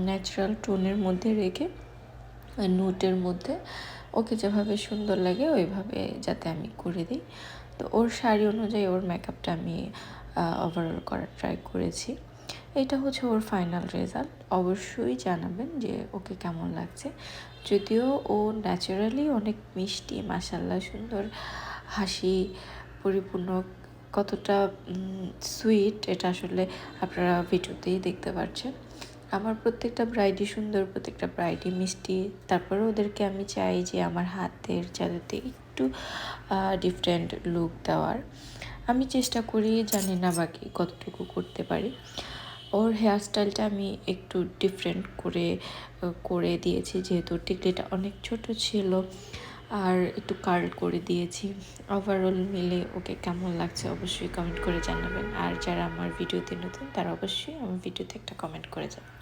Natural টোনের মধ্যে রেখে নুটের মধ্যে ওকে যেভাবে সুন্দর লাগে ওইভাবে যাতে আমি করে দিই। তো ওর শাড়ি অনুযায়ী ওর মেকআপটা আমি ওভারঅল করার ট্রাই করেছি। এটা হচ্ছে ওর ফাইনাল রেজাল্ট। অবশ্যই জানাবেন যে ওকে কেমন লাগছে। যদিও ও ন্যাচারালি অনেক মিষ্টি, মাশাআল্লাহ সুন্দর হাসি পরিপূর্ণ, কতটা সুইট এটা আসলে আপনারা ভিডিওতেই দেখতে পাচ্ছেন। আমার প্রত্যেকটা ব্রাইডই সুন্দর, প্রত্যেকটা ব্রাইডই মিষ্টি। তারপরে ওদেরকে আমি চাই যে আমার হাতের জাদুতে একটু ডিফারেন্ট লুক দেওয়ার। আমি চেষ্টা করি, জানি না বাকি কতটুকু করতে পারি। ওর হেয়ার স্টাইলটা আমি একটু ডিফারেন্ট করে দিয়েছি, যেহেতু টিকলিটা অনেক ছোট ছিল, আর একটু কার্ল করে দিয়েছি। ওভারঅল মিলে ওকে কেমন লাগছে অবশ্যই কমেন্ট করে জানাবেন। আর যারা আমার ভিডিওতে নতুন তারা অবশ্যই আমার ভিডিওতে একটা কমেন্ট করে যাবেন।